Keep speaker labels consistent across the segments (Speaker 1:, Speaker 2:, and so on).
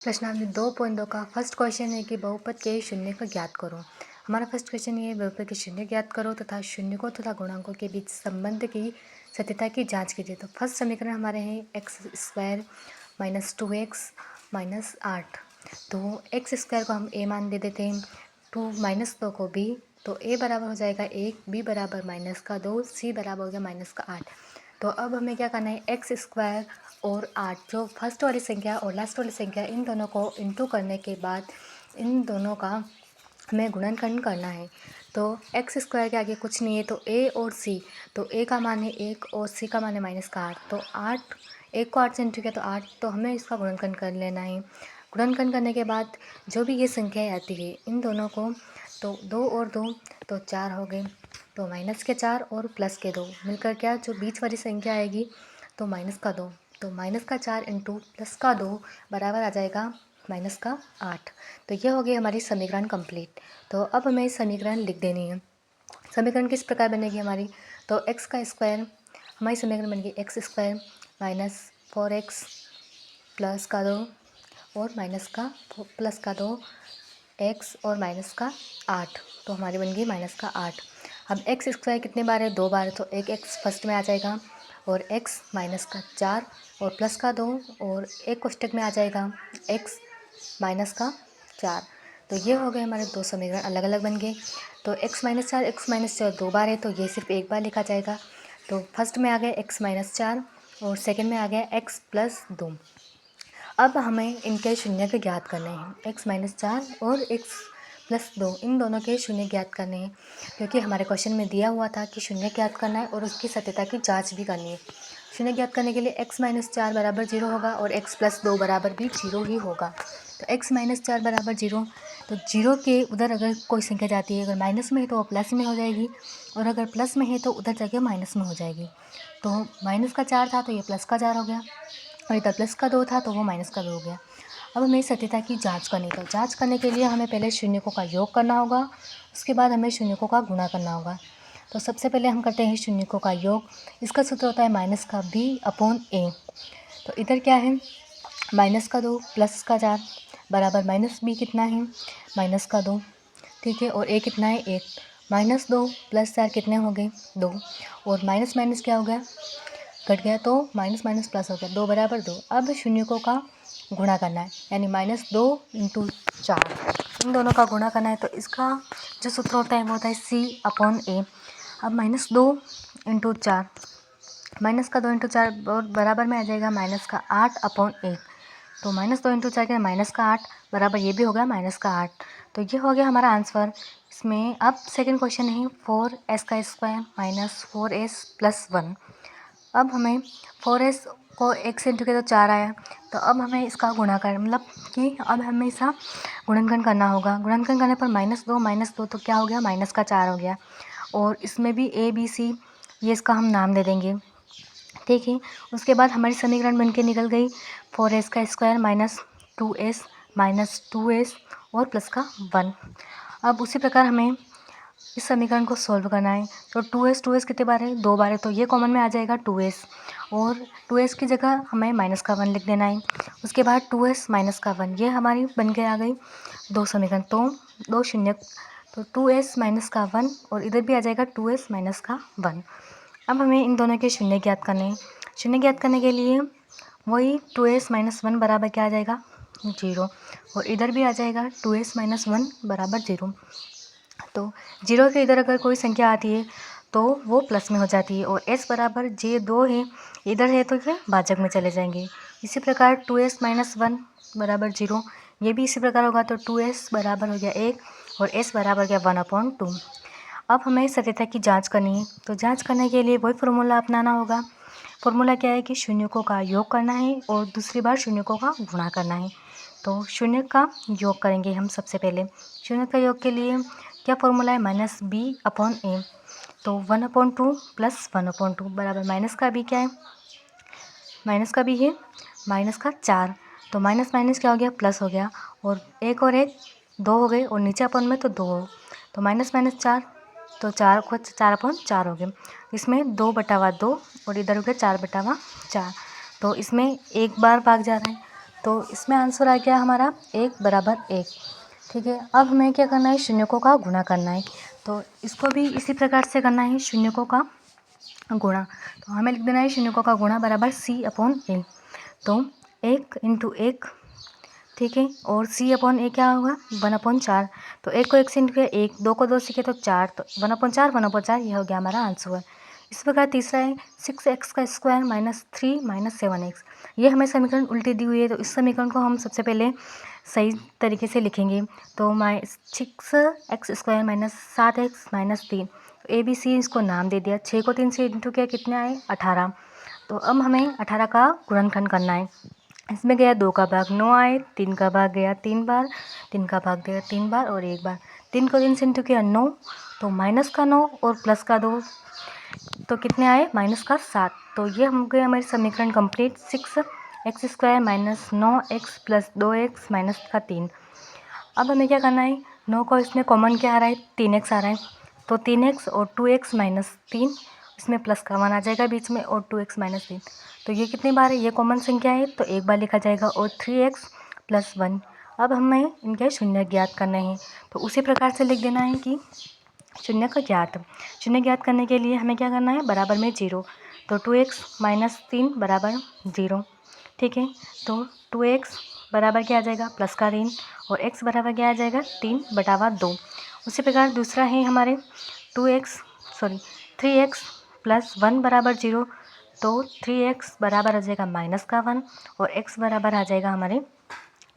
Speaker 1: प्रश्नावली 2.2 का first question है कि बहुपद के शून्य को ज्ञात करो। हमारा फर्स्ट क्वेश्चन ये है, बहुपद के शून्य ज्ञात करो तथा शून्यकों तथा गुणांकों के बीच संबंध की सत्यता की जांच कीजिए। तो फर्स्ट समीकरण हमारे हैं x² - 2x - 8। तो x² को हम a मान दे देते हैं, 2 - 2 को b। तो a बराबर हो जाएगा 1, b बराबर -2, c बराबर हो गया -8। तो अब हमें क्या करना है, x² और 8 जो फर्स्ट वाली संख्या और लास्ट वाली संख्या इन दोनों को इंटू करने के बाद इन दोनों का हमें गुणनखंड करना है। तो x² के आगे कुछ नहीं है, तो a और c। तो a का मान है 1 और c का मान है -8। तो 8, 1 को 8 से इंटू किया तो 8, तो हमें इसका गुणनखंड कर लेना है। गुणनखंड करने के बाद जो भी ये संख्याएँ आती है इन दोनों को, तो 2 और 2 तो 4 हो गए। तो माइनस के 4 और प्लस के 2 मिलकर क्या जो बीच वाली संख्या आएगी तो -2। तो -4 इंटू +2 बराबर आ जाएगा -8। तो ये हो गई हमारी समीकरण कंप्लीट। तो अब हमें समीकरण लिख देनी है। समीकरण किस प्रकार बनेगी हमारी, तो x का स्क्वायर, हमारी समीकरण बन गई x² - 4x +2 और +2 x और -8। तो हमारी बन गई -8। अब x² कितने बार है, 2 बार है, तो एक x फर्स्ट में आ जाएगा और x -4 और +2 और एक कोष्टक में आ जाएगा x -4। तो ये हो गए हमारे दो समीकरण अलग अलग बन गए। तो x -4 2 बार है, तो ये सिर्फ एक बार लिखा जाएगा। तो फर्स्ट में आ गया x -4 और सेकंड में आ गया x +2। अब हमें इनके शून्य के ज्ञात करने हैं, x -4 और x +2 इन दोनों के शून्य ज्ञात करने हैं, क्योंकि हमारे क्वेश्चन में दिया हुआ था कि शून्य ज्ञात करना है और उसकी सत्यता की जांच भी करनी है। शून्य ज्ञात करने के लिए x -4 बराबर 0 होगा और x +2 बराबर भी 0 ही होगा। तो x -4 बराबर 0, तो 0 के उधर अगर कोई संख्या जाती है, अगर माइनस में है तो वो प्लस में हो जाएगी और अगर प्लस में है तो उधर जाके माइनस में हो जाएगी। तो माइनस का 4 था तो ये प्लस का 4 हो गया और इधर प्लस का 2 था तो वो माइनस का 2 हो गया। अब हमें सत्यता की जांच करनी है। तो जांच करने के लिए हमें पहले शून्यकों का योग करना होगा, उसके बाद हमें शून्यकों का गुणा करना होगा। तो सबसे पहले हम करते हैं शून्यकों का योग। इसका सूत्र होता है -b/a। तो इधर क्या है, -2 प्लस का 4 बराबर -b कितना है, -2, ठीक है। और a कितना है, 1। -2 + 4 कितने हो गए, 2। और माइनस माइनस क्या हो गया, कट गया, तो माइनस माइनस प्लस हो गया, 2 बराबर 2। अब शून्यकों का गुणा करना है, यानी -2 × 4 इन दोनों का गुणा करना है। तो इसका जो सूत्र होता है वो होता है c/a। अब -2 × 4, माइनस का 2 × 4 और बराबर में आ जाएगा -8/1। तो -2 × 4 के -8 बराबर ये भी होगा -8। तो ये हो गया हमारा आंसर। इसमें अब सेकंड क्वेश्चन है 4s² - 4s + 1। अब हमें 4s को 1 से इंटू किया तो 4 आया। तो अब हमें इसका गुणा कर, मतलब कि अब हमें इसका गुणनखंड करना होगा। गुणनखंड करने पर -2 तो क्या हो गया, -4 हो गया। और इसमें भी a b c ये इसका हम नाम दे देंगे, ठीक है। उसके बाद हमारी समीकरण बनके निकल गई 4s² - 2s - 2s और प्लस का 1। अब उसी प्रकार हमें इस समीकरण को सॉल्व करना है। तो 2s कितने बार है, 2 बार है, तो ये कॉमन में आ जाएगा 2s और 2s की जगह हमें -1 लिख देना है। उसके बाद 2s - 1 ये हमारी बन के आ गई दो समीकरण। तो दो शून्य, तो 2s - 1 और इधर भी आ जाएगा 2s - 1। अब हमें इन दोनों के शून्य ज्ञात करने हैं। शून्य ज्ञात करने के लिए वही 2s - 1 बराबर क्या आ जाएगा, 0। और इधर भी आ जाएगा 2s - 1 बराबर 0। तो 0 के इधर अगर कोई संख्या आती है तो वो प्लस में हो जाती है और s बराबर j2 है, इधर है तो ये भाजक में चले जाएंगे। इसी प्रकार 2s - 1 बराबर 0, ये भी इसी प्रकार होगा। तो 2s बराबर हो गया 1 और s बराबर गया 1/2। अब हमें सत्यता की जांच करनी है। तो जांच करने के लिए वही फॉर्मूला अपनाना होगा। फॉर्मूला क्या है कि शून्यकों का योग करना है और दूसरी बार शून्यकों का गुणा करना है। तो शून्य का योग करेंगे हम सबसे पहले। शून्य का योग के लिए क्या फॉर्मूला है, -b/a। तो 1/2 + 1/2 बराबर माइनस का b क्या है, माइनस का b है -4। तो माइनस माइनस क्या हो गया, प्लस हो गया। और 1 और 1 2 हो गए और नीचे अपन में तो 2 हो, तो -4, तो 4 को 4/4 हो गए। इसमें 2/2 और इधर हो गया 4/4। तो इसमें एक बार भाग जा रहा है, तो इसमें आंसर आ गया हमारा 1 बराबर 1। ठीक है, अब हमें क्या करना है, शून्यकों का गुणा करना है। तो इसको भी इसी प्रकार से करना है, शून्यकों का गुणा। तो हमें लिख देना है शून्यकों का गुणा बराबर C/A। तो 1 × 1, ठीक है, और C/A क्या होगा 1/4। तो 1 को 1 से इंटू किया 1, 2 को 2 से किया तो 4, तो 1/4 1/4 ये हो गया हमारा आंसर। इस प्रकार तीसरा है 6x² - 3 - 7x। ये हमें समीकरण उल्टी दी हुई है, तो इस समीकरण को हम सबसे पहले सही तरीके से लिखेंगे। तो 6x² - 7x - 3, तो ABC इसको नाम दे दिया। 6 को 3 से इंटू किया कितने आए 18। तो अब हमें 18 का गुणनखंड करना है। इसमें गया 2 का भाग 9 आए, 3 का भाग गया 3 बार, 3 का भाग गया 3 बार और 1 बार। 3 को 3 से इंटू किया 9, तो माइनस का 9 और प्लस का 2, तो कितने आए माइनस का 7। तो ये हो गए हमारे समीकरण कंप्लीट। 6x² - 9x + 2x - 3। अब हमें क्या करना है, 9 को इसमें कॉमन क्या आ रहा है 3x आ रहा है, तो 3x और 2x - 3, इसमें प्लस का 1 आ जाएगा बीच में और 2x - 3। तो ये कितनी बार है, ये कॉमन संख्या है तो एक बार लिखा जाएगा, और 3x + 1। अब हमें इनके शून्य ज्ञात करने हैं, तो उसी प्रकार से लिख देना है कि शून्य ज्ञात करने के लिए हमें क्या करना है, बराबर में 0। तो 2x - 3 बराबर 0। ठीक है, तो 2x बराबर क्या आ जाएगा प्लस का 3, और x बराबर क्या आ जाएगा 3/2। उसी प्रकार दूसरा है हमारे 3x + 1 बराबर 0। तो 3x बराबर आ जाएगा माइनस का 1, और x बराबर आ जाएगा हमारे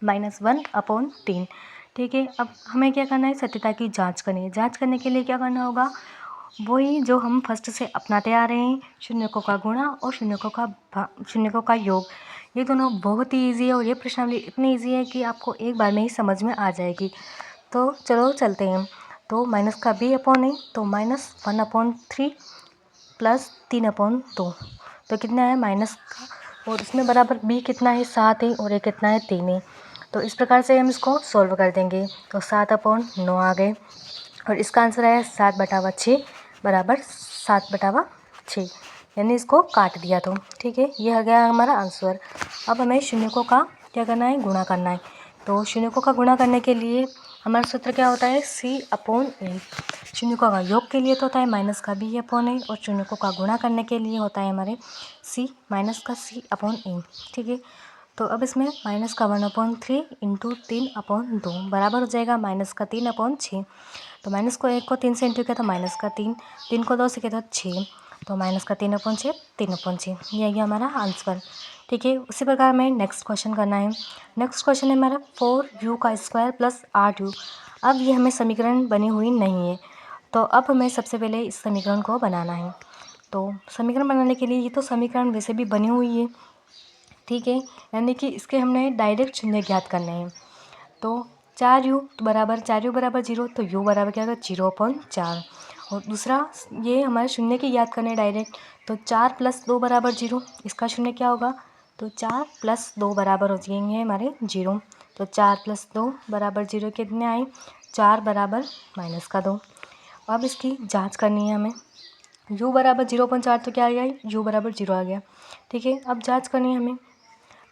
Speaker 1: -1/3। ठीक है, अब हमें क्या करना है, सत्यता की जांच करनी है। जांच करने के लिए क्या करना होगा, वही जो हम फर्स्ट से अपनाते आ रहे हैं, शून्यकों का गुणा और शून्यकों का योग। ये दोनों बहुत ही ईजी है, और ये प्रश्नावली इतनी ईजी है कि आपको एक बार में ही समझ में आ जाएगी। तो चलो चलते हैं। तो माइनस का b/a, तो -1/3 + 3/2, तो कितना है माइनस का, और इसमें बराबर b कितना है 7 है, और ये कितना है 3 है। तो इस प्रकार से हम इसको सॉल्व कर देंगे। तो 7/9 आ गए, और इसका आंसर आया 7/6 बराबर 7/6, यानी इसको काट दिया। तो ठीक है, ये हो गया हमारा आंसर। अब हमें शून्यकों का क्या करना है, गुणा करना है। तो शून्यकों का गुणा करने के लिए हमारा सूत्र क्या होता है, C/A। शून्यकों का योग के लिए तो होता है माइनस का b/a, और शून्यकों का गुणा करने के लिए होता है हमारे C/A। ठीक है, तो अब इसमें माइनस का 1/3 × 3/2 बराबर हो जाएगा माइनस का 3/6। तो माइनस को 1 को 3 से इंटू किया तो माइनस का 3, 3 को 2 से किया तो 6, तो माइनस का 3/6 3/6, ये हमारा आंसर। ठीक है, उसी प्रकार हमें नेक्स्ट क्वेश्चन करना है। नेक्स्ट क्वेश्चन है हमारा 4u² + 8u। अब ये हमें समीकरण बनी हुई नहीं है, तो अब हमें सबसे पहले इस समीकरण को बनाना है। तो समीकरण बनाने के लिए, ये तो समीकरण वैसे भी बनी हुई है, ठीक है, यानी कि इसके हमने डायरेक्ट शून्य ज्ञात करने हैं। तो 4u बराबर 0, तो u बराबर क्या होगा 0/4। और दूसरा ये हमारे शून्य की याद करने डायरेक्ट, तो 4 + 2 बराबर 0, इसका शून्य क्या होगा, तो 4 + 2 बराबर हो जाएंगे हमारे 0। तो 4 + 2 बराबर 0 कितने आए, 4 बराबर -2। अब इसकी जांच करनी है हमें। u बराबर 0/4, तो क्या आ गया, u बराबर 0 आ गया। ठीक है, अब जांच करनी है हमें।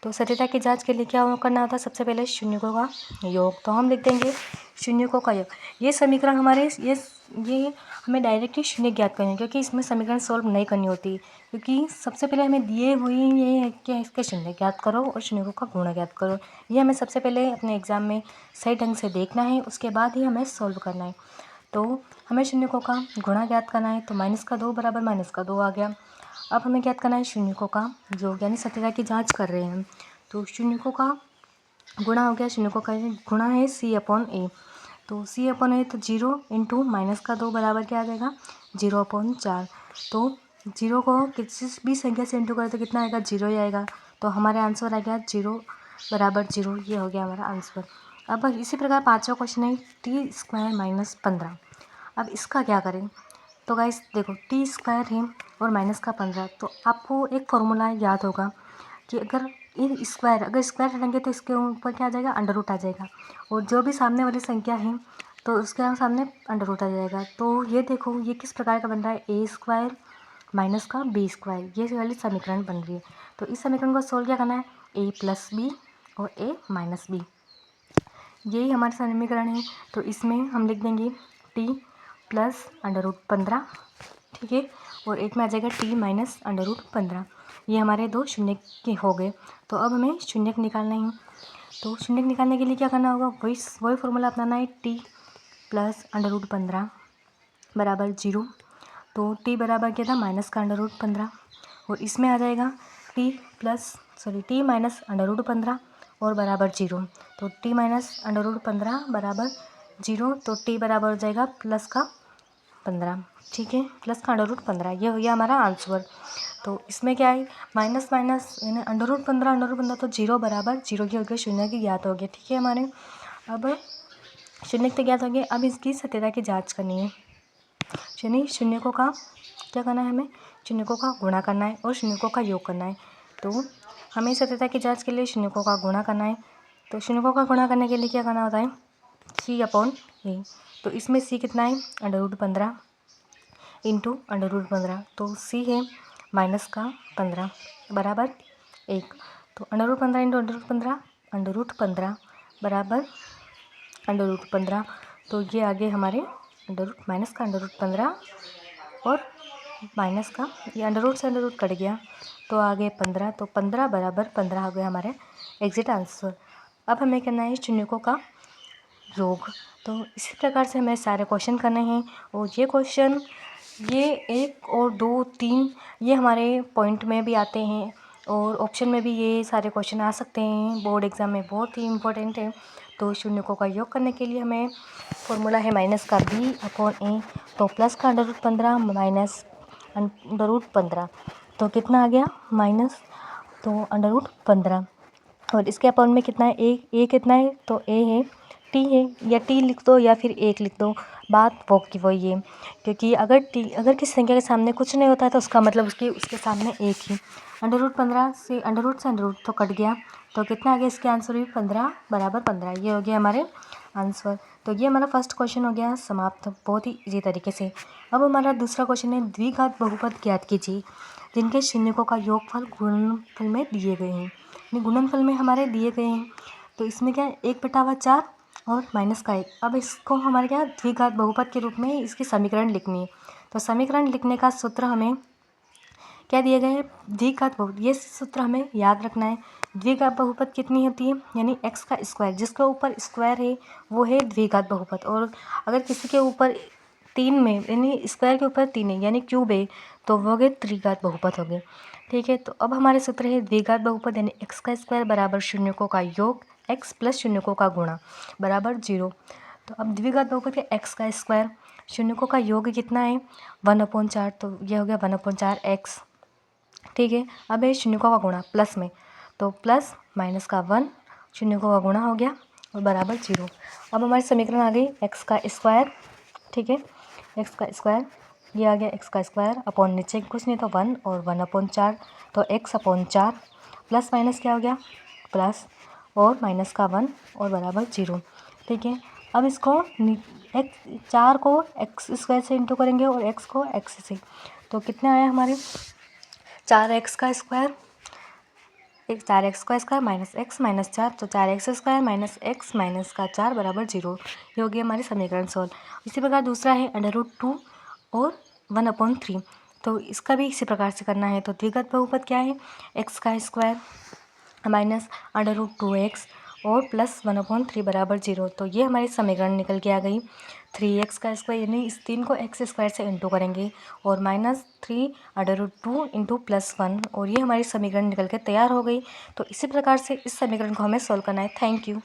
Speaker 1: तो सत्यता की जांच के लिए क्या करना होता है, सबसे पहले शून्यकों का योग। तो हम लिख देंगे शून्यकों का योग। ये समीकरण हमारे ये हमें डायरेक्ट ही शून्य ज्ञात करनी है, क्योंकि इसमें समीकरण सॉल्व नहीं करनी होती, क्योंकि सबसे पहले हमें दिए हुए ये है कि इसके शून्य ज्ञात करो और शून्यकों का गुणा ज्ञात करो। ये हमें सबसे पहले अपने एग्जाम में सही ढंग से देखना है, उसके बाद ही हमें सॉल्व करना है। तो हमें शून्यकों का गुणा ज्ञात करना है, तो -2 बराबर -2 आ गया। अब हमें ज्ञात करना है शून्यकों का योग, यानी सत्यता की जांच कर रहे हैं हम। तो शून्यकों का गुणा हो गया, शून्यकों का गुणा है C/A। तो C/A तो 0 × -2 बराबर क्या आ जाएगा 0/4। तो 0 को किसी भी संख्या से इंटू करें तो कितना आएगा 0 ही आएगा। तो हमारे आंसर आ गया 0 बराबर 0, ये हो गया हमारा आंसर। अब इसी प्रकार पाँचवा क्वेश्चन है t² - 15। अब इसका क्या करें, तो गाइस देखो t² है और -15, तो आपको एक फॉर्मूला याद होगा कि अगर स्क्वायर हटाएंगे तो इसके ऊपर क्या आ जाएगा अंडर रूट आ जाएगा, और जो भी सामने वाली संख्या है तो उसके सामने अंडर रूट आ जाएगा। तो ये देखो ये किस प्रकार का बन रहा है, a² माइनस का b², ये वाली समीकरण बन रही है। तो इस समीकरण को सोल्व क्या करना है, a + b और a माइनस बी, यही हमारा समीकरण है। तो इसमें हम लिख देंगे t प्लस √15, ठीक है, और एक में आ जाएगा t माइनस √15। ये हमारे दो शून्य के हो गए। तो अब हमें शून्य निकालना है। तो शून्य निकालने के लिए क्या करना होगा, वही फॉर्मूला अपनाना है, t प्लस √15 बराबर 0। तो t बराबर क्या था, माइनस का √15, और इसमें आ जाएगा t माइनस √15 और बराबर 0। तो t माइनस √15 बराबर 0, तो t बराबर हो जाएगा प्लस का 15, ठीक है, प्लस का √15, ये हो गया हमारा आंसर। तो इसमें क्या है, माइनस माइनस यानी √15 तो 0 बराबर 0 की हो गया, शून्य की ज्ञात हो गया, ठीक है हमारे। अब शून्य की ज्ञात हो गया, अब इसकी सत्यता की जाँच करनी है। शून्यकों का क्या करना है, हमें शून्यकों का गुणा करना है और शून्यकों का योग करना है। तो हमें सत्यता की जांच के लिए शून्यकों का गुणा करना है। तो शून्यकों का गुणा करने के लिए क्या करना होता है, c/a। तो इसमें c कितना है, √15 इंटू √15, तो c है माइनस का 15 बराबर 1। तो √15 इंटू √15 बराबर √15, तो ये आगे हमारे माइनस का √15 और माइनस का ये अंडर से कट गया, तो आगे 15, तो 15 बराबर 15 हो गया हमारे एग्जिट आंसर। अब हमें करना है शून्यकों का योग। तो इसी प्रकार से हमें सारे क्वेश्चन करने हैं, और ये क्वेश्चन ये 1 और 2 3 ये हमारे पॉइंट में भी आते हैं और ऑप्शन में भी ये सारे क्वेश्चन आ सकते हैं, बोर्ड एग्ज़ाम में बहुत ही इम्पोर्टेंट है। तो शून्यकों का योग करने के लिए हमें फॉर्मूला है माइनस का b/a, तो प्लस का √15 माइनस √15, तो कितना आ गया माइनस, तो √15, और इसके अपॉन में कितना है, ए कितना है, तो ए है, टी है, या टी लिख दो या फिर 1 लिख दो, बात वो की वही है, क्योंकि अगर किसी संख्या के सामने कुछ नहीं होता है तो उसका मतलब उसके सामने 1 ही। √15 से √, तो कट गया, तो कितना आ गया, इसके आंसर भी 15 बराबर 15, ये हो गया हमारे आंसर। तो ये हमारा फर्स्ट क्वेश्चन हो गया समाप्त, बहुत ही इजी तरीके से। अब हमारा दूसरा क्वेश्चन है, द्विघात बहुपद ज्ञात कीजिए जिनके शून्यकों का योगफल गुणनफल में दिए गए हैं। गुणनफल में हमारे दिए गए हैं, तो इसमें क्या है, 1/4 और माइनस का 1। अब इसको हमारे क्या द्विघात बहुपद के रूप में इसकी समीकरण लिखनी है। तो समीकरण लिखने का सूत्र हमें क्या दिए गए हैं, द्विघात बहुपद, ये सूत्र हमें याद रखना है। द्विघात बहुपद कितनी होती है, यानी x का स्क्वायर, जिसके ऊपर स्क्वायर है वो है द्विघात बहुपद, और अगर किसी के ऊपर 3 में यानी स्क्वायर के ऊपर 3 है यानी क्यूब है, तो वो गए त्रिघात बहुपद हो गए, ठीक है। तो अब हमारे सूत्र है द्विघात बहुपद यानी x का स्क्वायर बराबर शून्यकों का योग x प्लस शून्यकों का गुणा बराबर 0। तो अब द्विघात बहुपद के x का स्क्वायर, शून्यकों का योग कितना है 1/4, तो ये हो गया 1/4x, ठीक है। अब है शून्यकों का गुणा प्लस में, तो प्लस माइनस का 1 शून्यकों का गुणा हो गया और बराबर 0। अब हमारी समीकरण आ गई x का स्क्वायर, ठीक है, x का स्क्वायर, ये आ गया x का स्क्वायर अपॉन नीचे कुछ नहीं तो 1 और 1/4, तो x/4 प्लस माइनस क्या हो गया प्लस और माइनस का 1 और बराबर 0, ठीक है। अब इसको 4 को x स्क्वायर से इंटू करेंगे और x को x से, तो कितने आया हमारे 4x का स्क्वायर, 4x का स्क्वायर माइनस x माइनस 4, तो 4x square minus x minus का 4 बराबर 0, ये हो गया हमारी समीकरण सॉल्व। इसी प्रकार दूसरा है √2 और 1/3, तो इसका भी इसी प्रकार से करना है। तो द्विघात बहुपद क्या है, x का स्क्वायर माइनस √2x और प्लस 1/3 बराबर 0, तो ये हमारी समीकरण निकल के आ गई। 3x का स्क्वायर यानी इस 3 को x स्क्वायर से इंटू करेंगे और माइनस 3√2 इंटू प्लस 1, और ये हमारी समीकरण निकल के तैयार हो गई। तो इसी प्रकार से इस समीकरण को हमें सॉल्व करना है। Thank you.